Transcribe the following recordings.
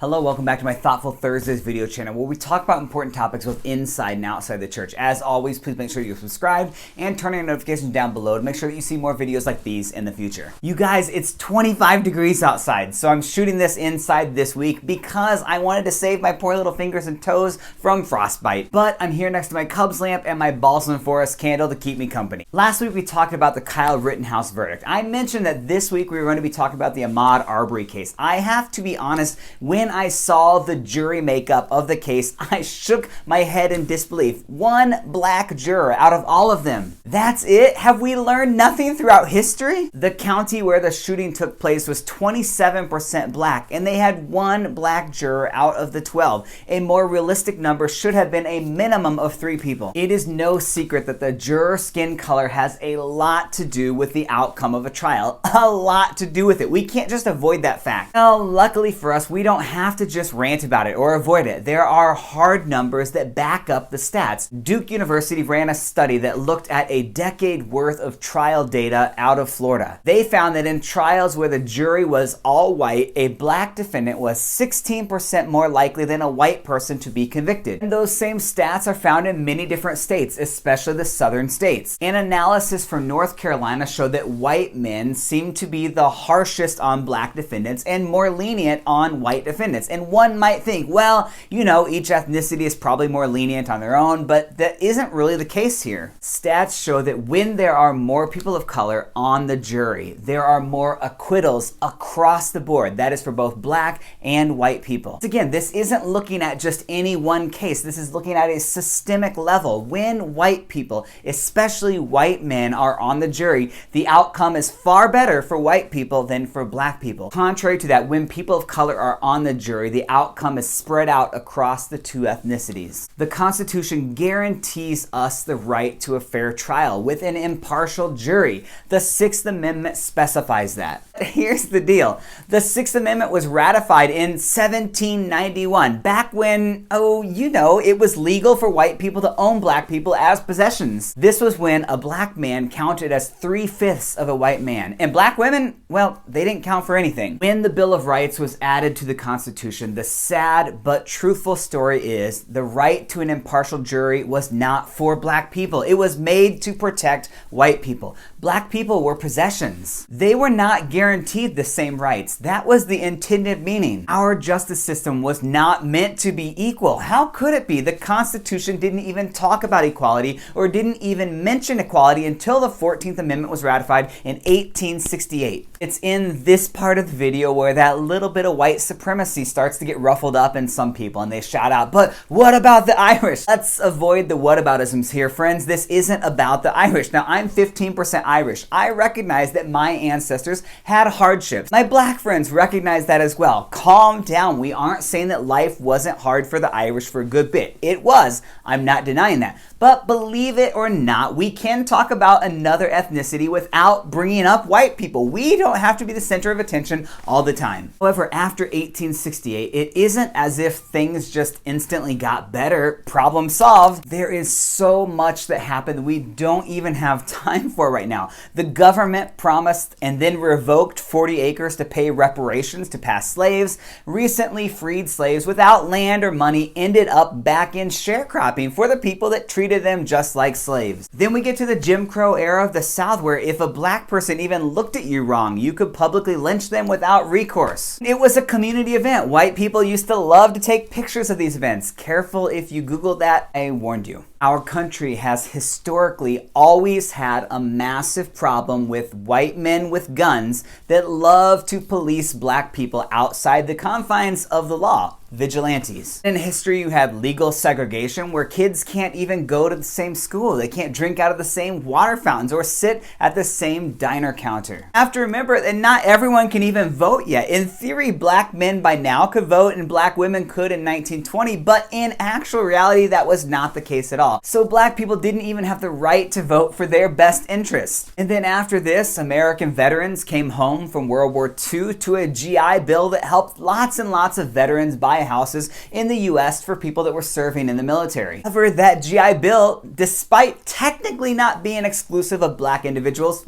Hello, welcome back to my Thoughtful Thursdays video channel where we talk about important topics both inside and outside the church. As always, please make sure you're subscribed and turn on your notifications down below to make sure that you see more videos like these in the future. You guys, it's 25 degrees outside, so I'm shooting this inside this week because I wanted to save my poor little fingers and toes from frostbite. But I'm here next to my Cubs lamp and my balsam forest candle to keep me company. Last week we talked about the Kyle Rittenhouse verdict. I mentioned that this week we were going to be talking about the Ahmaud Arbery case. I have to be honest, when I saw the jury makeup of the case, I shook my head in disbelief. One black juror out of all of them. That's it? Have we learned nothing throughout history? The county where the shooting took place was 27% black, and they had one black juror out of the 12. A more realistic number should have been a minimum of 3 people. It is no secret that the juror skin color has a lot to do with the outcome of a trial. A lot to do with it. We can't just avoid that fact. Well, luckily for us, we don't have to just rant about it or avoid it. There are hard numbers that back up the stats. Duke University ran a study that looked at a decade worth of trial data out of Florida. They found that in trials where the jury was all white, a black defendant was 16% more likely than a white person to be convicted. And those same stats are found in many different states, especially the southern states. An analysis from North Carolina showed that white men seem to be the harshest on black defendants and more lenient on white defendants. And one might think, well, you know, each ethnicity is probably more lenient on their own, but that isn't really the case here. Stats show that when there are more people of color on the jury, there are more acquittals across the board. That is for both black and white people. Again, this isn't looking at just any one case. This is looking at a systemic level. When white people, especially white men, are on the jury, the outcome is far better for white people than for black people. Contrary to that, when people of color are on the jury, the outcome is spread out across the 2 ethnicities. The Constitution guarantees us the right to a fair trial with an impartial jury. The 6th Amendment specifies that. Here's the deal. The 6th Amendment was ratified in 1791, back when, it was legal for white people to own black people as possessions. This was when a black man counted as 3/5 of a white man. And black women, well, they didn't count for anything. When the Bill of Rights was added to the Constitution, the sad but truthful story is the right to an impartial jury was not for black people. It was made to protect white people. Black people were possessions. They were not guaranteed the same rights. That was the intended meaning. Our justice system was not meant to be equal. How could it be? The Constitution didn't even talk about equality or didn't even mention equality until the 14th Amendment was ratified in 1868. It's in this part of the video where that little bit of white supremacy starts to get ruffled up in some people and they shout out, but what about the Irish? Let's avoid the whataboutisms here, friends. This isn't about the Irish. Now, I'm 15% Irish. I recognize that my ancestors had hardships. My black friends recognize that as well. Calm down. We aren't saying that life wasn't hard for the Irish for a good bit. It was. I'm not denying that. But believe it or not, we can talk about another ethnicity without bringing up white people. We don't have to be the center of attention all the time. However, after 1868, it isn't as if things just instantly got better, problem solved. There is so much that happened we don't even have time for right now. The government promised and then revoked 40 acres to pay reparations to past slaves. Recently freed slaves without land or money ended up back in sharecropping for the people that treated them just like slaves. Then we get to the Jim Crow era of the South, where if a black person even looked at you wrong, you could publicly lynch them without recourse. It was a community event. White people used to love to take pictures of these events. Careful if you Google that, I warned you. Our country has historically always had a massive problem with white men with guns that love to police black people outside the confines of the law. Vigilantes. In history, you had legal segregation where kids can't even go to the same school. They can't drink out of the same water fountains or sit at the same diner counter. You have to remember that not everyone can even vote yet. In theory, black men by now could vote and black women could in 1920, but in actual reality, that was not the case at all. So black people didn't even have the right to vote for their best interests. And then after this, American veterans came home from World War II to a GI Bill that helped lots and lots of veterans buy houses in the US for people that were serving in the military. However, that GI Bill, despite technically not being exclusive of black individuals,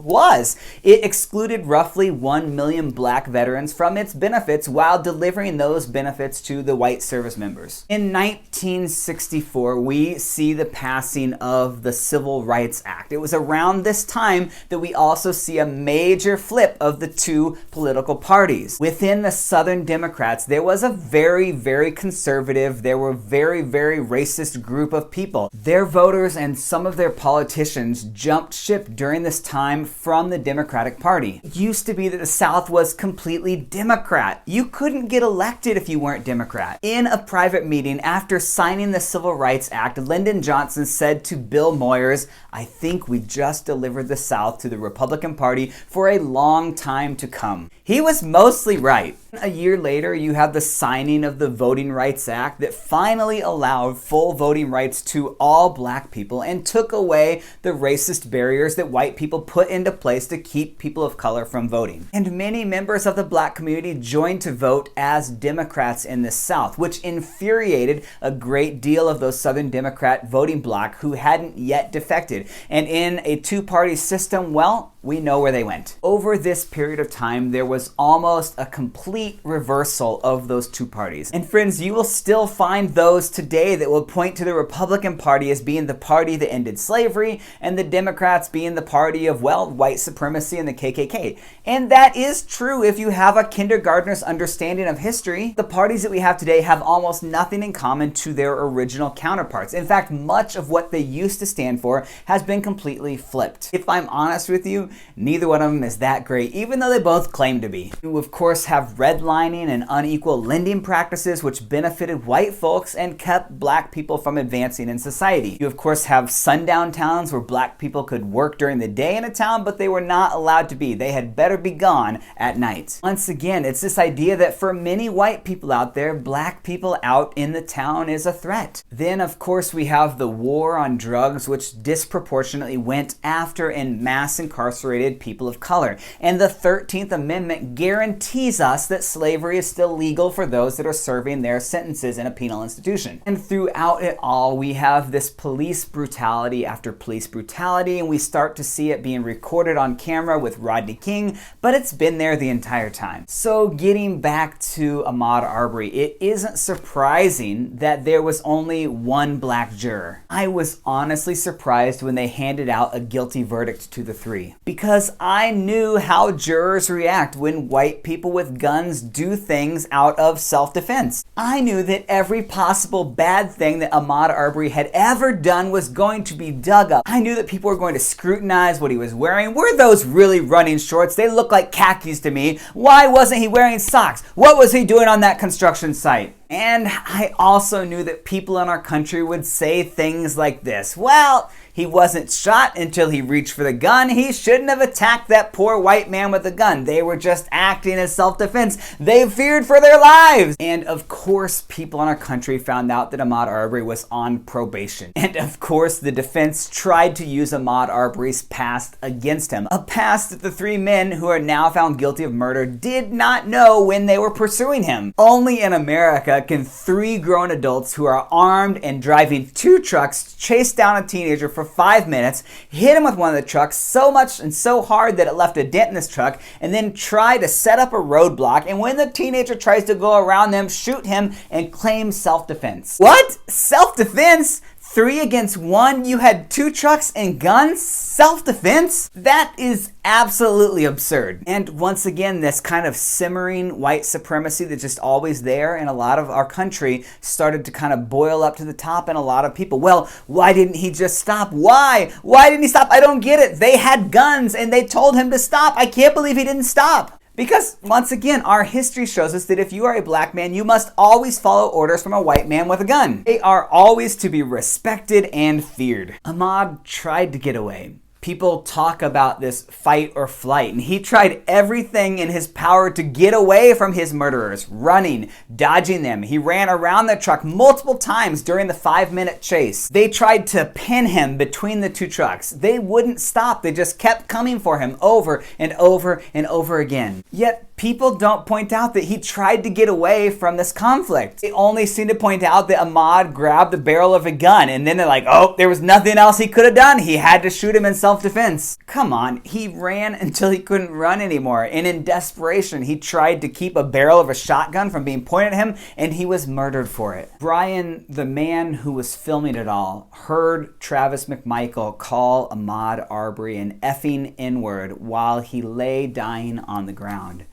it excluded roughly 1 million black veterans from its benefits while delivering those benefits to the white service members. In 1964, we see the passing of the Civil Rights Act. It was around this time that we also see a major flip of the two political parties. Within the Southern Democrats, there was a very, very conservative, there were very, very racist group of people. Their voters and some of their politicians jumped ship during this time from the Democratic Party. It used to be that the South was completely Democrat. You couldn't get elected if you weren't Democrat. In a private meeting after signing the Civil Rights Act, Lyndon Johnson said to Bill Moyers, "I think we just delivered the South to the Republican Party for a long time to come." He was mostly right. A year later, you have the signing of the Voting Rights Act that finally allowed full voting rights to all black people and took away the racist barriers that white people put into place to keep people of color from voting. And many members of the black community joined to vote as Democrats in the South, which infuriated a great deal of those Southern Democrat voting bloc who hadn't yet defected. And in a two-party system, well, we know where they went. Over this period of time, there was almost a complete reversal of those two parties. And friends, you will still find those today that will point to the Republican Party as being the party that ended slavery and the Democrats being the party of, well, white supremacy and the KKK. And that is true if you have a kindergartner's understanding of history. The parties that we have today have almost nothing in common to their original counterparts. In fact, much of what they used to stand for has been completely flipped. If I'm honest with you, neither one of them is that great, even though they both claim to be. You, of course, have redlining and unequal lending practices, which benefited white folks and kept black people from advancing in society. You, of course, have sundown towns where black people could work during the day in a town, but they were not allowed to be. They had better be gone at night. Once again, it's this idea that for many white people out there, black people out in the town is a threat. Then, of course, we have the war on drugs, which disproportionately went after and mass incarcerated people of color. And the 13th Amendment guarantees us that slavery is still legal for those that are serving their sentences in a penal institution. And throughout it all, we have this police brutality after police brutality, and we start to see it being recorded on camera with Rodney King, but it's been there the entire time. So getting back to Ahmaud Arbery, it isn't surprising that there was only one black juror. I was honestly surprised when they handed out a guilty verdict to the three, because I knew how jurors react when white people with guns do things out of self-defense. I knew that every possible bad thing that Ahmaud Arbery had ever done was going to be dug up. I knew that people were going to scrutinize what he was wearing. Were those really running shorts? They look like khakis to me. Why wasn't he wearing socks? What was he doing on that construction site? And I also knew that people in our country would say things like this: well, he wasn't shot until he reached for the gun. He shouldn't have attacked that poor white man with a gun. They were just acting as self-defense. They feared for their lives. And of course, people in our country found out that Ahmaud Arbery was on probation. And of course, the defense tried to use Ahmaud Arbery's past against him. A past that the three men who are now found guilty of murder did not know when they were pursuing him. Only in America can three grown adults who are armed and driving two trucks chase down a teenager for 5 minutes, hit him with one of the trucks so much and so hard that it left a dent in his truck, and then try to set up a roadblock, and when the teenager tries to go around them, shoot him and claim self-defense. What? Self-defense? 3 against 1? You had 2 trucks and guns? Self-defense? That is absolutely absurd. And once again, this kind of simmering white supremacy that's just always there in a lot of our country started to kind of boil up to the top in a lot of people. Well, why didn't he just stop? Why? Why didn't he stop? I don't get it. They had guns and they told him to stop. I can't believe he didn't stop. Because, once again, our history shows us that if you are a black man, you must always follow orders from a white man with a gun. They are always to be respected and feared. Ahmaud tried to get away. People talk about this fight or flight, and he tried everything in his power to get away from his murderers, running, dodging them. He ran around the truck multiple times during the 5-minute chase. They tried to pin him between the 2 trucks. They wouldn't stop. They just kept coming for him over and over and over again. Yet, People don't point out that he tried to get away from this conflict. They only seem to point out that Ahmad grabbed the barrel of a gun, and then they're like, oh, there was nothing else he could have done. He had to shoot him in self-defense. Come on, he ran until he couldn't run anymore, and in desperation, he tried to keep a barrel of a shotgun from being pointed at him, and he was murdered for it. Brian, the man who was filming it all, heard Travis McMichael call Ahmaud Arbery an effing N-word while he lay dying on the ground.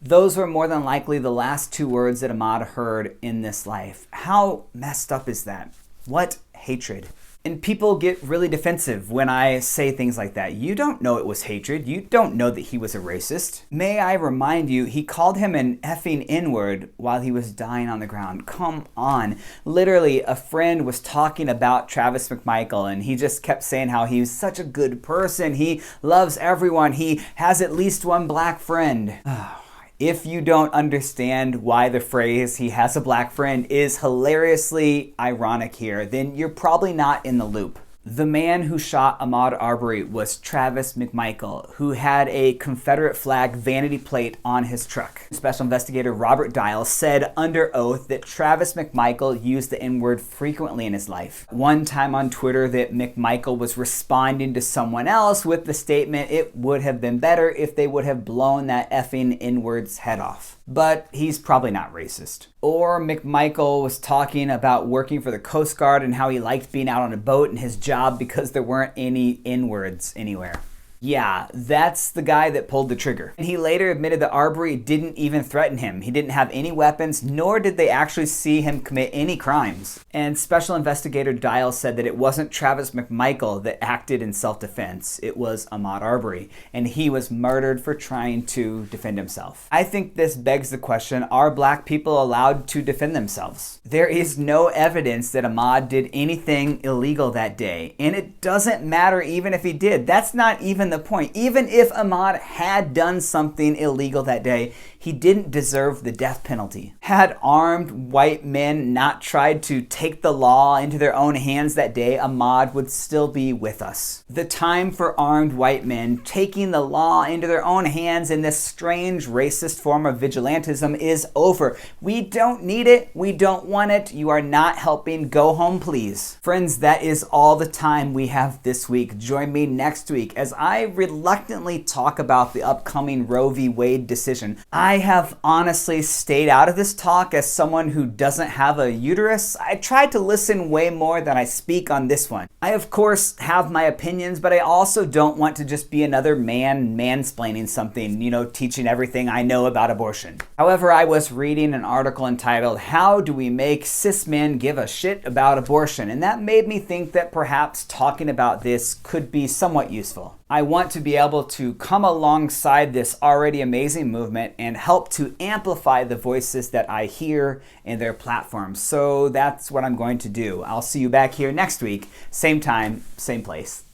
Those were more than likely the last two words that Ahmaud heard in this life. How messed up is that? What hatred. And people get really defensive when I say things like that. You don't know it was hatred. You don't know that he was a racist. May I remind you, he called him an effing N-word while he was dying on the ground. Come on. Literally, a friend was talking about Travis McMichael, and he just kept saying how he's such a good person. He loves everyone. He has at least one black friend. If you don't understand why the phrase "he has a black friend" is hilariously ironic here, then you're probably not in the loop. The man who shot Ahmaud Arbery was Travis McMichael, who had a Confederate flag vanity plate on his truck. Special investigator Robert Dial said under oath that Travis McMichael used the N-word frequently in his life. One time on Twitter that McMichael was responding to someone else with the statement, "It would have been better if they would have blown that effing N-word's head off." But he's probably not racist. Or McMichael was talking about working for the Coast Guard and how he liked being out on a boat in his job because there weren't any N-words anywhere. Yeah, that's the guy that pulled the trigger. And he later admitted that Arbery didn't even threaten him. He didn't have any weapons, nor did they actually see him commit any crimes. And Special Investigator Dial said that it wasn't Travis McMichael that acted in self-defense. It was Ahmaud Arbery, and he was murdered for trying to defend himself. I think this begs the question, are black people allowed to defend themselves? There is no evidence that Ahmaud did anything illegal that day, and it doesn't matter even if he did. That's not even the point. Even if Ahmaud had done something illegal that day, he didn't deserve the death penalty. Had armed white men not tried to take the law into their own hands that day, Ahmaud would still be with us. The time for armed white men taking the law into their own hands in this strange racist form of vigilantism is over. We don't need it. We don't want it. You are not helping. Go home, please. Friends, that is all the time we have this week. Join me next week as I reluctantly talk about the upcoming Roe v. Wade decision. I have honestly stayed out of this talk as someone who doesn't have a uterus. I try to listen way more than I speak on this one. I, of course, have my opinions, but I also don't want to just be another man mansplaining something, teaching everything I know about abortion. However, I was reading an article entitled, "How Do We Make Cis Men Give a Shit About Abortion?" And that made me think that perhaps talking about this could be somewhat useful. I want to be able to come alongside this already amazing movement and help to amplify the voices that I hear in their platforms. So that's what I'm going to do. I'll see you back here next week, same time, same place.